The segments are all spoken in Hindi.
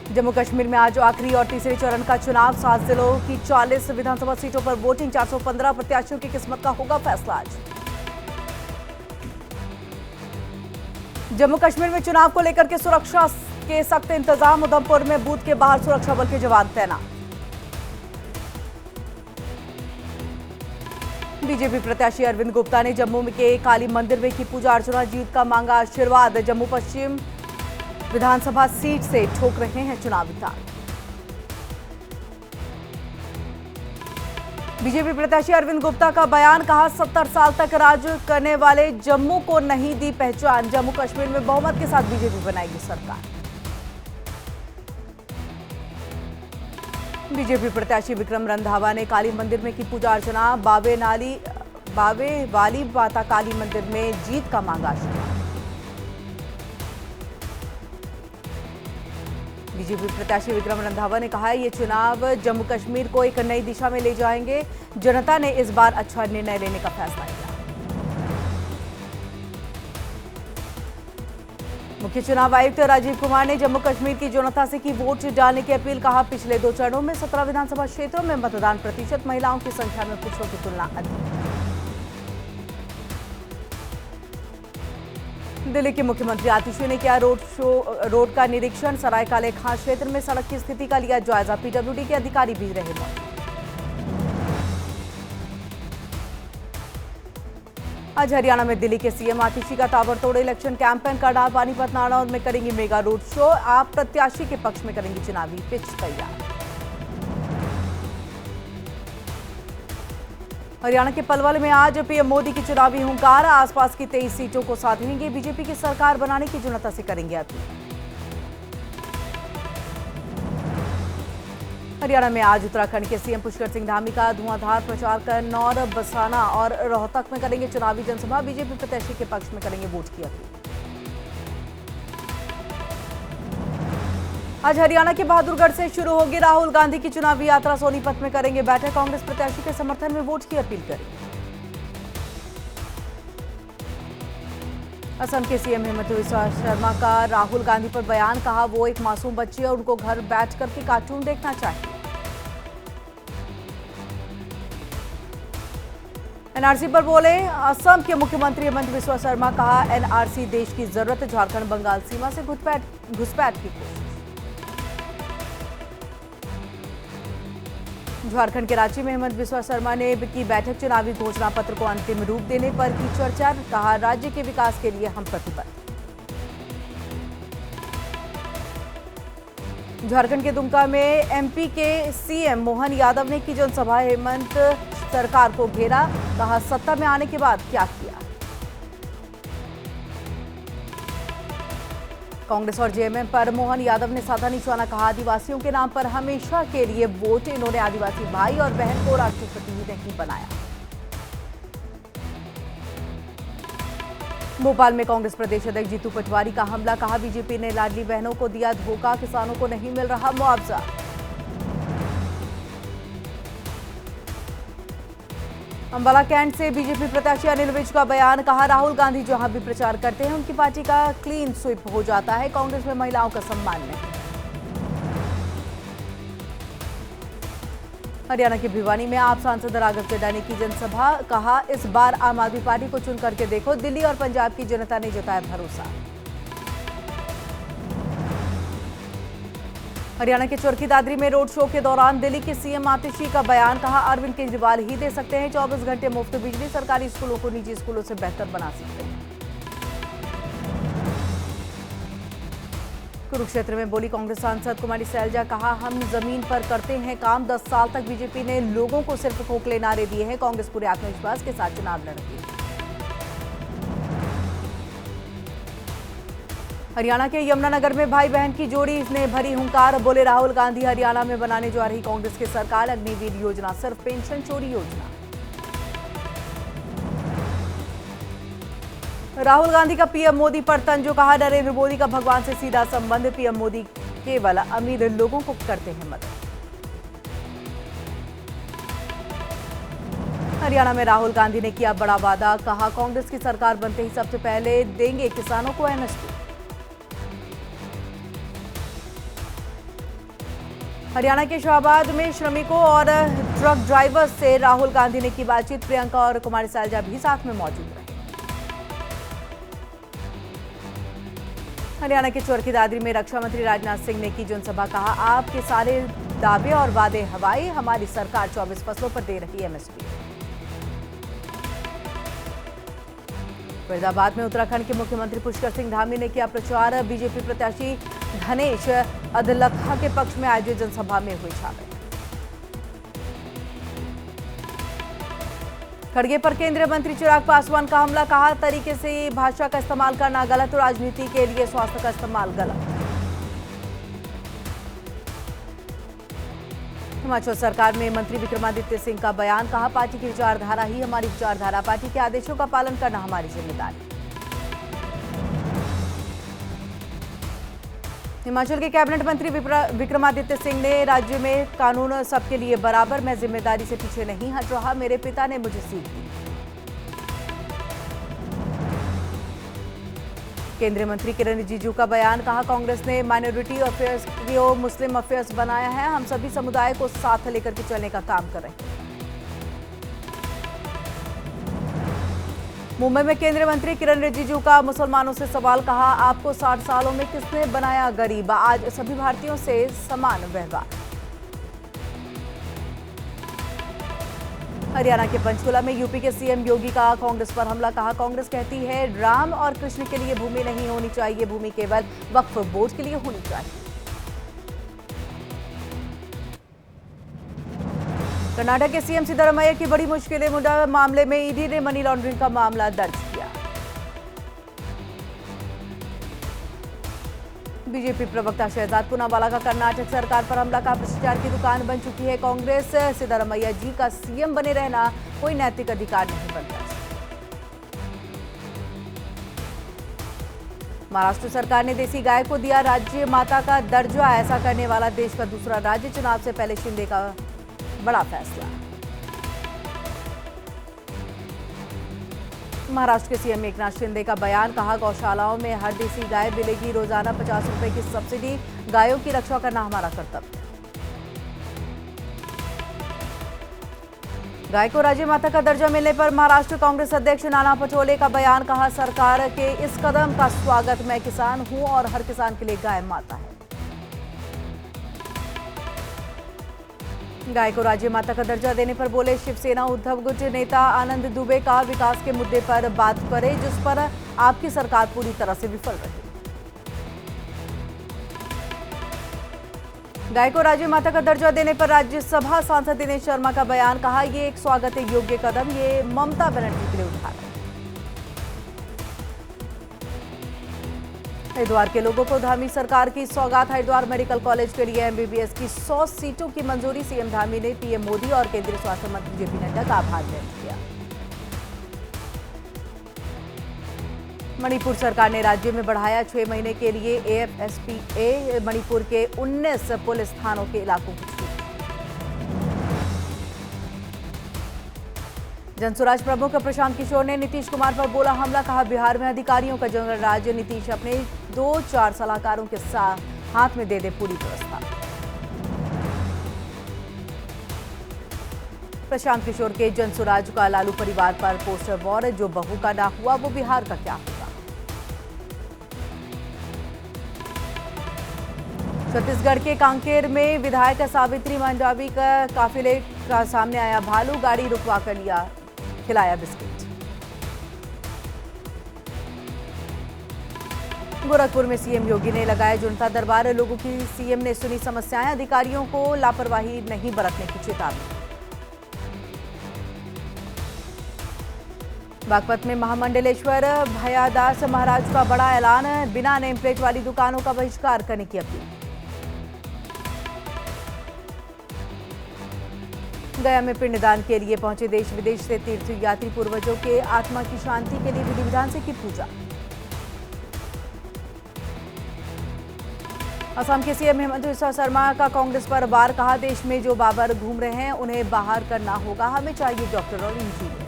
जम्मू कश्मीर में आज आखिरी और तीसरे चरण का चुनाव। 7 जिलों की 40 विधानसभा सीटों पर वोटिंग। 415 प्रत्याशियों की किस्मत का होगा फैसला आज। जम्मू कश्मीर में चुनाव को लेकर के सुरक्षा के सख्त इंतजाम। उधमपुर में बूथ के बाहर सुरक्षा बल के जवान तैनात। बीजेपी प्रत्याशी अरविंद गुप्ता ने जम्मू के काली मंदिर में की पूजा अर्चना। जीत का मांगा आशीर्वाद। जम्मू पश्चिम विधानसभा सीट से ठोक रहे हैं चुनावी ताल। बीजेपी प्रत्याशी अरविंद गुप्ता का बयान। कहा 70 साल तक राज करने वाले जम्मू को नहीं दी पहचान। जम्मू कश्मीर में बहुमत के साथ बीजेपी बनाएगी सरकार। बीजेपी प्रत्याशी विक्रम रंधावा ने काली मंदिर में की पूजा अर्चना। बावे वाली माता काली मंदिर में जीत का मांगा आशीर्वाद। बीजेपी प्रत्याशी विक्रम रंधावा ने कहा ये चुनाव जम्मू कश्मीर को एक नई दिशा में ले जाएंगे। जनता ने इस बार अच्छा निर्णय लेने का फैसला किया। मुख्य चुनाव आयुक्त राजीव कुमार ने जम्मू कश्मीर की जनता से की वोट डालने की अपील। कहा पिछले 2 चरणों में 17 विधानसभा क्षेत्रों में मतदान प्रतिशत महिलाओं की संख्या में पुरुषों की तुलना अधिक। दिल्ली के मुख्यमंत्री आतिशी ने किया रोड का निरीक्षण। सरायकाले खां क्षेत्र में सड़क की स्थिति का लिया जायजा। पीडब्ल्यूडी के अधिकारी भी रहे मौजूद। आज हरियाणा में दिल्ली के सीएम आतिशी का ताबड़तोड़ इलेक्शन कैंपेन करना। पानीपत नारनौल में करेंगे मेगा रोड शो। आप प्रत्याशी के पक्ष में करेंगे चुनावी पिच तैयार। हरियाणा के पलवल में आज पीएम मोदी की चुनावी हुंकार। आसपास की 23 सीटों को साधेंगे। बीजेपी की सरकार बनाने की जनता से करेंगे अपील। हरियाणा में आज उत्तराखंड के सीएम पुष्कर सिंह धामी का धुआंधार प्रचार कर नौर, बसाना और रोहतक में करेंगे चुनावी जनसभा। बीजेपी प्रत्याशी के पक्ष में करेंगे वोट की अपील। आज हरियाणा के बहादुरगढ़ से शुरू होगी राहुल गांधी की चुनावी यात्रा। सोनीपत में करेंगे बैठक। कांग्रेस प्रत्याशी के समर्थन में वोट की अपील करेंगे। असम के सीएम हेमंत बिस्वा शर्मा का राहुल गांधी पर बयान। कहा वो एक मासूम बच्ची है, उनको घर बैठ करके कार्टून देखना चाहिए। एनआरसी पर बोले असम के मुख्यमंत्री हेमंत बिस्वा शर्मा। कहा एनआरसी देश की जरूरत। झारखंड बंगाल सीमा से घुसपैठ की कोशिश। झारखंड के रांची में हेमंत बिस्वा शर्मा ने की बैठक। चुनावी घोषणा पत्र को अंतिम रूप देने पर की चर्चा। कहा राज्य के विकास के लिए हम प्रतिबद्ध। झारखंड के दुमका में एमपी के सीएम मोहन यादव ने की जनसभा। हेमंत सरकार को घेरा। कहा सत्ता में आने के बाद क्या किया। कांग्रेस और जेएमएम पर मोहन यादव ने साधा निशाना। कहा आदिवासियों के नाम पर हमेशा के लिए वोट। इन्होंने आदिवासी भाई और बहन को राष्ट्रपति नहीं बनाया। भोपाल में कांग्रेस प्रदेश अध्यक्ष जीतू पटवारी का हमला। कहा बीजेपी ने लाडली बहनों को दिया धोखा। किसानों को नहीं मिल रहा मुआवजा। अंबाला कैंट से बीजेपी प्रत्याशी अनिल विज का बयान। कहा राहुल गांधी जहां भी प्रचार करते हैं उनकी पार्टी का क्लीन स्वीप हो जाता है। कांग्रेस में महिलाओं का सम्मान नहीं। हरियाणा के भिवानी में आप सांसद राघव चड्ढा ने की जनसभा। कहा इस बार आम आदमी पार्टी को चुन करके देखो। दिल्ली और पंजाब की जनता ने जताया भरोसा। हरियाणा के चरखी दादरी में रोड शो के दौरान दिल्ली के सीएम आतिशी का बयान। कहा अरविंद केजरीवाल ही दे सकते हैं 24 घंटे मुफ्त बिजली। सरकारी स्कूलों को निजी स्कूलों से बेहतर बना सकते हैं। कुरुक्षेत्र में बोली कांग्रेस सांसद कुमारी सैलजा। कहा हम जमीन पर करते हैं काम। 10 साल तक बीजेपी ने लोगों को सिर्फ खोखले नारे दिए हैं। कांग्रेस पूरे आत्मविश्वास के साथ चुनाव लड़ती है। हरियाणा के यमुनानगर में भाई बहन की जोड़ी ने भरी हुंकार। बोले राहुल गांधी हरियाणा में बनाने जा रही कांग्रेस की सरकार अग्निवीर योजना सिर्फ पेंशन चोरी योजना। राहुल गांधी का पीएम मोदी पर तंज। कहा नरेंद्र मोदी का भगवान से सीधा संबंध। पीएम मोदी केवल अमीर लोगों को करते हैं मदद। हरियाणा में राहुल गांधी ने किया बड़ा वादा। कहा कांग्रेस की सरकार बनते ही सबसे पहले देंगे किसानों को एमएसपी। हरियाणा के शाहबाद में श्रमिकों और ट्रक ड्राइवर्स से राहुल गांधी ने की बातचीत। प्रियंका और कुमारी सैलजा भी साथ में मौजूद रहे। हरियाणा के चरखी दादरी में रक्षा मंत्री राजनाथ सिंह ने की जनसभा। कहा, आपके सारे दावे और वादे हवाई, हमारी सरकार 24 फसलों पर दे रही एमएसपी। फरीदाबाद में उत्तराखंड के मुख्यमंत्री पुष्कर सिंह धामी ने किया प्रचार। बीजेपी प्रत्याशी धनेश अदलखा के पक्ष में आयोजित जनसभा में हुए शामिल। खड़गे पर केंद्रीय मंत्री चिराग पासवान का हमला। कहा, तरीके से भाषा का इस्तेमाल करना गलत और राजनीति के लिए स्वास्थ्य का इस्तेमाल गलत। हिमाचल सरकार में मंत्री विक्रमादित्य सिंह का बयान। कहा, पार्टी की विचारधारा ही हमारी विचारधारा, पार्टी के आदेशों का पालन करना हमारी जिम्मेदारी। हिमाचल के कैबिनेट मंत्री विक्रमादित्य सिंह ने राज्य में कानून सबके लिए बराबर, मैं जिम्मेदारी से पीछे नहीं हट रहा, मेरे पिता ने मुझे सीख दी। केंद्रीय मंत्री किरण रिजिजू का बयान। कहा, कांग्रेस ने माइनॉरिटी अफेयर्स को मुस्लिम अफेयर्स बनाया है, हम सभी समुदाय को साथ लेकर के चलने का काम कर रहे हैं। मुंबई में केंद्रीय मंत्री किरण रिजिजू का मुसलमानों से सवाल। कहा, आपको 60 सालों में किसने बनाया गरीब, आज सभी भारतीयों से समान व्यवहार। हरियाणा के पंचकुला में यूपी के सीएम योगी का कांग्रेस पर हमला। कहा, कांग्रेस कहती है राम और कृष्ण के लिए भूमि नहीं होनी चाहिए, भूमि केवल वक्फ बोर्ड के लिए होनी चाहिए। कर्नाटक के सीएम सिद्धरामैया की बड़ी मुश्किलें। मुंडा मामले में ईडी ने मनी लॉन्ड्रिंग का मामला दर्ज किया। बीजेपी प्रवक्ता शहजाद पूनावाला का कर्नाटक सरकार पर हमला। का भ्रष्टाचार की दुकान बन चुकी है कांग्रेस, सिद्धरामैया जी का सीएम बने रहना कोई नैतिक अधिकार नहीं बनता। महाराष्ट्र सरकार ने देसी गाय को दिया राज्य माता का दर्जा, ऐसा करने वाला देश का दूसरा राज्य। चुनाव से पहले शिंदे का बड़ा फैसला। महाराष्ट्र के सीएम एकनाथ शिंदे का बयान। कहा, गौशालाओं में हर देसी गाय मिलेगी, रोजाना 50 रुपए की सब्सिडी, गायों की रक्षा करना हमारा कर्तव्य। गाय को राज्य माता का दर्जा मिलने पर महाराष्ट्र कांग्रेस अध्यक्ष नाना पटोले का बयान। कहा, सरकार के इस कदम का स्वागत, मैं किसान हूं और हर किसान के लिए गाय माता है। गाय को राज्य माता का दर्जा देने पर बोले शिवसेना उद्धव गुट नेता आनंद दुबे। का विकास के मुद्दे पर बात करें जिस पर आपकी सरकार पूरी तरह से विफल रही। गाय को राज्य माता का दर्जा देने पर राज्यसभा सांसद दिनेश शर्मा का बयान। कहा, ये एक स्वागत योग्य कदम, ये ममता बनर्जी के लिए उठा है। हरिद्वार के लोगों को धामी सरकार की सौगात। हरिद्वार मेडिकल कॉलेज के लिए एमबीबीएस की 100 सीटों की मंजूरी। सीएम धामी ने पीएम मोदी और केंद्रीय स्वास्थ्य मंत्री जेपी नड्डा का आभार व्यक्त किया। मणिपुर सरकार ने राज्य में बढ़ाया 6 महीने के लिए एएफएसपीए। मणिपुर के 19 पुलिस थानों के इलाकों की छूट। जनसुराज प्रमुख प्रशांत किशोर ने नीतीश कुमार पर बोला हमला। कहा, बिहार में अधिकारियों का जंगल राज, नीतीश अपने 2-4 सलाहकारों के साथ हाथ में दे दे पूरी व्यवस्था। प्रशांत किशोर के जनसुराज का लालू परिवार पर पोस्टर वॉर। जो बहू का ना हुआ वो बिहार का क्या होगा। छत्तीसगढ़ के कांकेर में विधायक सावित्री मंडावी का काफिले का सामने आया भालू। गाड़ी रुकवा कर लिया, खिलाया बिस्किट। गोरखपुर में सीएम योगी ने लगाया जनता दरबार। लोगों की सीएम ने सुनी समस्याएं, अधिकारियों को लापरवाही नहीं बरतने की चेतावनी। बागपत में महामंडलेश्वर भयादास महाराज का बड़ा ऐलान। बिना नेम प्लेट वाली दुकानों का बहिष्कार करने की अपील। गया में पिंडदान के लिए पहुंचे देश विदेश से तीर्थ यात्री। पूर्वजों के आत्मा की शांति के लिए विधि विधान से की पूजा। असम के सीएम हेमंत बिस्वा शर्मा का कांग्रेस पर वार। कहा, देश में जो बाबर घूम रहे हैं उन्हें बाहर करना होगा, हमें चाहिए डॉक्टर और इंजीनियर।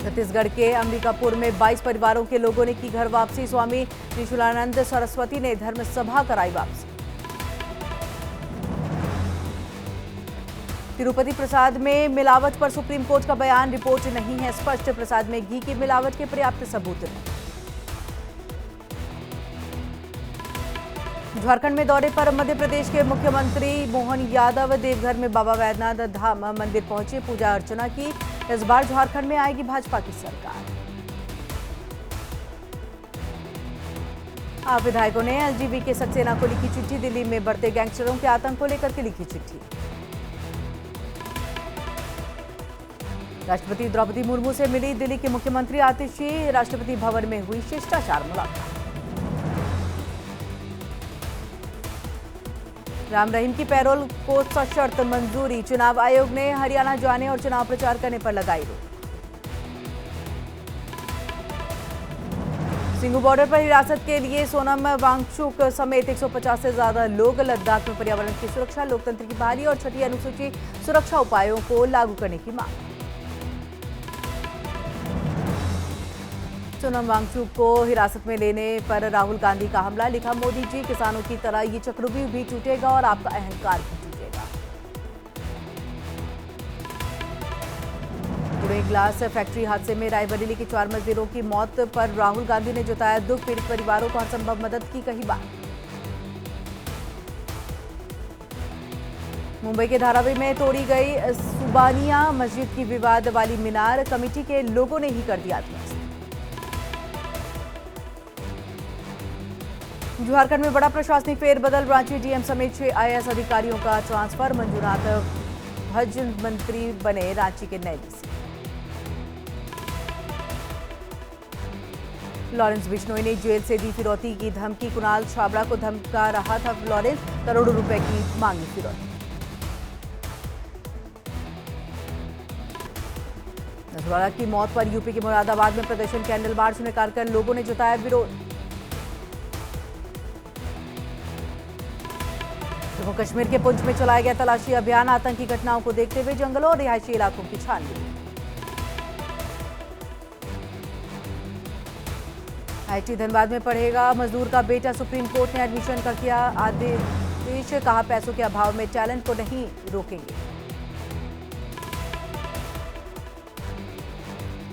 छत्तीसगढ़ के अंबिकापुर में 22 परिवारों के लोगों ने की घर वापसी। स्वामी त्रिशूलानंद सरस्वती ने धर्म सभा कराई वापसी। तिरुपति प्रसाद में मिलावट पर सुप्रीम कोर्ट का बयान, रिपोर्ट नहीं है स्पष्ट। प्रसाद में घी की मिलावट के पर्याप्त सबूत नहीं। झारखंड में दौरे पर मध्य प्रदेश के मुख्यमंत्री मोहन यादव देवघर में बाबा वैद्यनाथ धाम मंदिर पहुंचे, पूजा अर्चना की। इस बार झारखंड में आएगी भाजपा की सरकार। आप विधायकों ने एलजीबी के सक्सेना को लिखी चिट्ठी। दिल्ली में बढ़ते गैंगस्टरों के आतंक को लेकर के लिखी चिट्ठी। राष्ट्रपति द्रौपदी मुर्मू से मिली दिल्ली के मुख्यमंत्री आतिशी। राष्ट्रपति भवन में हुई शिष्टाचार मुलाकात। राम रहीम की पैरोल को सशर्त मंजूरी। चुनाव आयोग ने हरियाणा जाने और चुनाव प्रचार करने पर लगाई रोक। सिंघू बॉर्डर पर हिरासत के लिए सोनम वांगचुक समेत 150 से ज्यादा लोग। लद्दाख में पर्यावरण की सुरक्षा, लोकतंत्र की बहाली और छठी अनुसूची सुरक्षा उपायों को लागू करने की मांग। सोनम वांगचुक को हिरासत में लेने पर राहुल गांधी का हमला। लिखा, मोदी जी किसानों की तरह ये चक्रव्यूह भी टूटेगा और आपका अहंकार भी टूटेगा। पुणे ग्लास फैक्ट्री हादसे में रायबरेली के 4 मजदूरों की मौत पर राहुल गांधी ने जताया दुख। पीड़ित परिवारों को हर संभव मदद की कही बात। मुंबई के धारावी में तोड़ी गई सुबानिया मस्जिद की विवाद वाली मीनार। कमेटी के लोगों ने ही कर दिया ध्वस्त। झारखंड में बड़ा प्रशासनिक फेरबदल। रांची डीएम समेत 6 आईएएस अधिकारियों का ट्रांसफर। मंजूनाथ भज मंत्री बने रांची के नए डीसी। लॉरेंस बिश्नोई ने जेल से दी फिरौती की धमकी। कुणाल छाबड़ा को धमका रहा था लॉरेंस, करोड़ों रुपए की मांगी फिरौती। नसरुल्लाह की मौत पर यूपी के मुरादाबाद में प्रदर्शन। कैंडल मार्च निकालकर लोगों ने जताया विरोध। जम्मू कश्मीर के पुंछ में चलाया गया तलाशी अभियान। आतंकी घटनाओं को देखते हुए जंगलों और रिहायशी इलाकों की छानबीन। आईटी धनबाद में पढ़ेगा मजदूर का बेटा। सुप्रीम कोर्ट ने एडमिशन का किया आदेश। कहा, पैसों के अभाव में टैलेंट को नहीं रोकेंगे।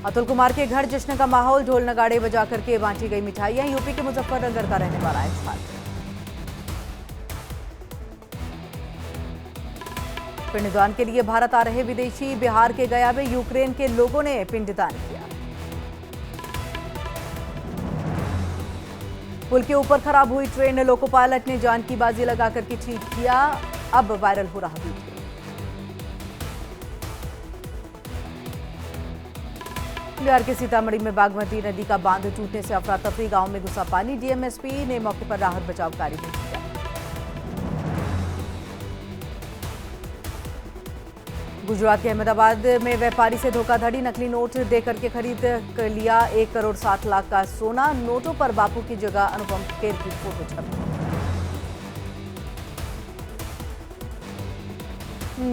अतुल कुमार के घर जश्न का माहौल। ढोल नगाड़े बजा करके बांटी गई मिठाइयां। यूपी के मुजफ्फरनगर का रहने वाला है छात्र। पिंडदान के लिए भारत आ रहे विदेशी। बिहार के गया में यूक्रेन के लोगों ने पिंडदान किया। पुल के ऊपर खराब हुई ट्रेन। लोको पायलट ने जान की बाजी लगाकर के ठीक किया। अब वायरल हो रहा वीडियो। बिहार के सीतामढ़ी में बागमती नदी का बांध टूटने से अफरा तफरी। गांव में घुसा पानी। डीएमएसपी ने मौके पर राहत बचाव कार्य में किया। गुजरात के अहमदाबाद में व्यापारी से धोखाधड़ी। नकली नोट देकर के खरीद कर लिया 1 करोड़ 60 लाख का सोना। नोटों पर बापू की जगह अनुपम खेर की फोटो छपी।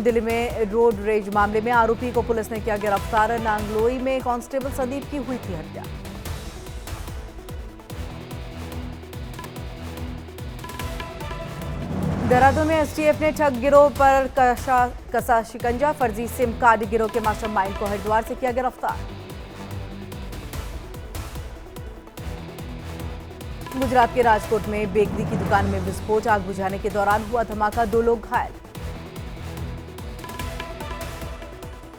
दिल्ली में रोड रेज मामले में आरोपी को पुलिस ने किया गिरफ्तार। नांगलोई में कांस्टेबल संदीप की हुई थी हत्या। देहरादून में एसटीएफ ने ठग गिरोह पर कसा शिकंजा। फर्जी सिम कार्ड गिरोह के मास्टरमाइंड को हरिद्वार से किया गिरफ्तार। गुजरात के राजकोट में बेकरी की दुकान में विस्फोट। आग बुझाने के दौरान हुआ धमाका, 2 लोग घायल।